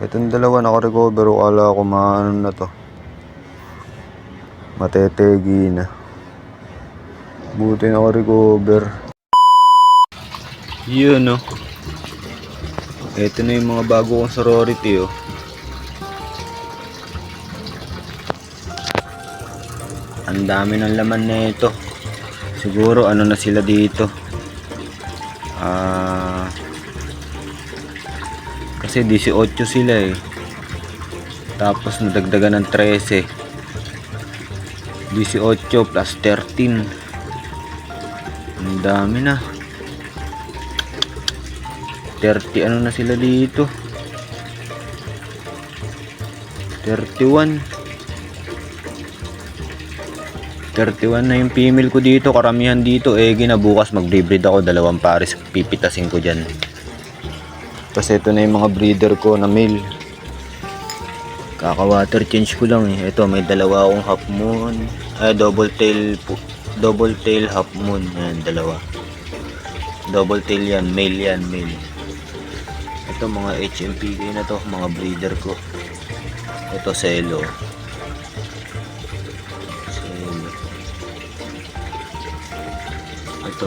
Itong dalawa naka-recover, kala ko maano na to, matetegi na. Buti naka-recover. Yun no. Ito na yung mga bago kong sorority oh. Ang dami ng laman na ito. Siguro ano na sila dito. Kasi 18 sila eh. Tapos nadagdagan ng 13. 18 plus 13. Ang dami na. 30 ano na sila dito. 31 na yung female ko dito. Karamihan dito egi na. Bukas mag-breed ako, 2 pares pipitasin ko dyan. Kasi ito na yung mga breeder ko na male. Kaka water change ko lang eh. Ito may 2 akong half moon, double tail half moon. Yan 2. Double tail yan, male yan, male. Ito mga HMPK na to, mga breeder ko. Ito Celo. Ito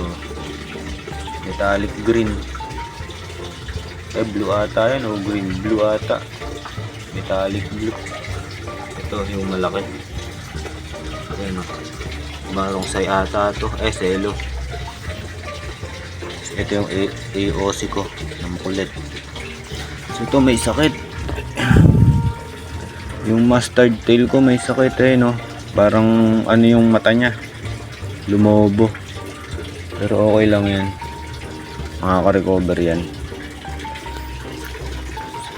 metallic green. Blue ata yan o green. Blue ata. Metallic blue. Ito yung malaki. Ayan o. Marong say ata to. Celo. Ito yung AOC ko. Ng kulit. So ito may sakit. Yung mustard tail ko may sakit eh no. Parang ano yung mata niya. Lumobo. Pero okay lang yan. Makaka-recover yan.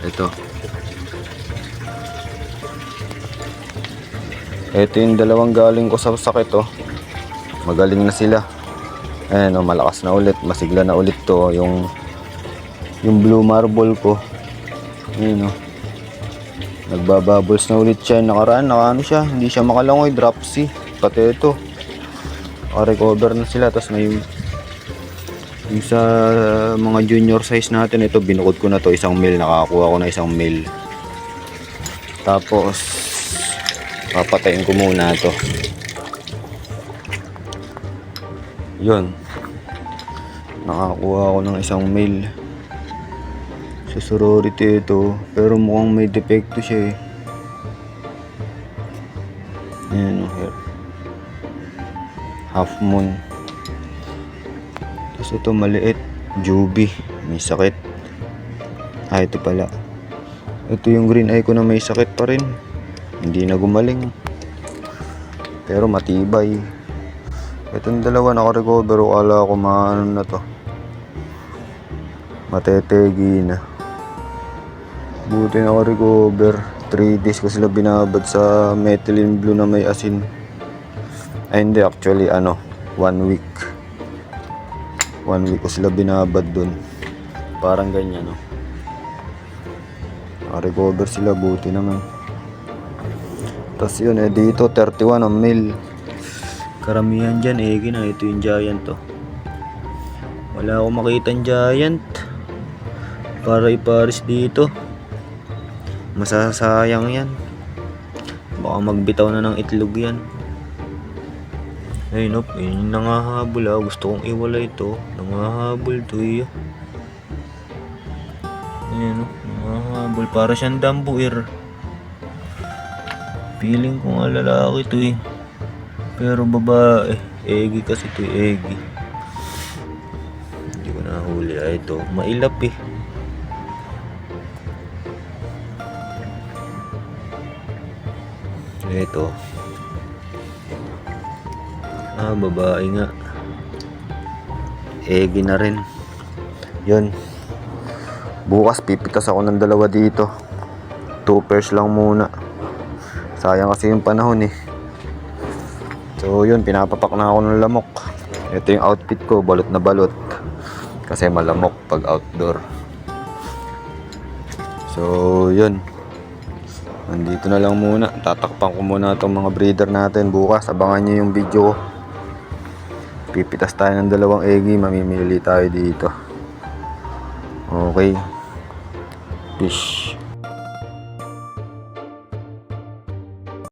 Ito yung 2 galing ko sa sakit oh. Magaling na sila. Ayan oh, malakas na ulit. Masigla na ulit to. Yung blue marble ko. Ayan oh. Nagbabubbles na ulit siya. Nakaraan, nakaano siya. Hindi siya makalangoy. Dropsy. Pati ito. Naka-recover na sila. Tapos may yung sa mga junior size natin, ito binukod ko na to, 1 mil. Nakakuha ko na 1 mil. Tapos papatayin ko muna to. Yun, nakakuha ko ng 1 mil sa sorority ito. Pero mukhang may depekto siya eh. Ayan, half moon. Tapos ito maliit, Juby, may sakit. Ito pala. Ito yung green eye ko na may sakit pa rin. Hindi na gumaling. Pero matibay. Itong 2 naka-recover, kala ko maano na to, matetegi na. Buti naka-recover. 3 days ko sila binabad sa methylene blue na may asin. Ay hindi, actually 1 week. 1 week ko sila binabad dun. Parang ganyan no. Naka-recover sila, buti naman. Tapos yun dito 31 ang male. Karamihan dyan egi na. Ito yung giant to. Wala akong makitang giant para iparis dito. Masasayang yan. Baka magbitaw na ng itlog yan. Ay nope, yun nangahabol ah. Gusto kong iwala ito. Nangahabol to eh. Ayan oh, nangahabol. Para siyang dambuir. Feeling ko nga lalaki to eh. Pero babae. Egi kasi to eh, egi. Hindi ko nahuli. Ito, mailap eh. Ito. Babae nga. Egi na rin. Yun. Bukas pipitas ako ng 2 dito. 2 pairs lang muna. Sayang kasi yung panahon eh. So yun, pinapapak na ako ng lamok. Ito yung outfit ko, balot na balot. Kasi malamok pag outdoor. So yun. Nandito na lang muna. Tatakpan ko muna itong mga breeder natin. Bukas abangan nyo yung video ko. Pipitas tayo ng 2 egi. Mamimili tayo dito. Okay. Fish.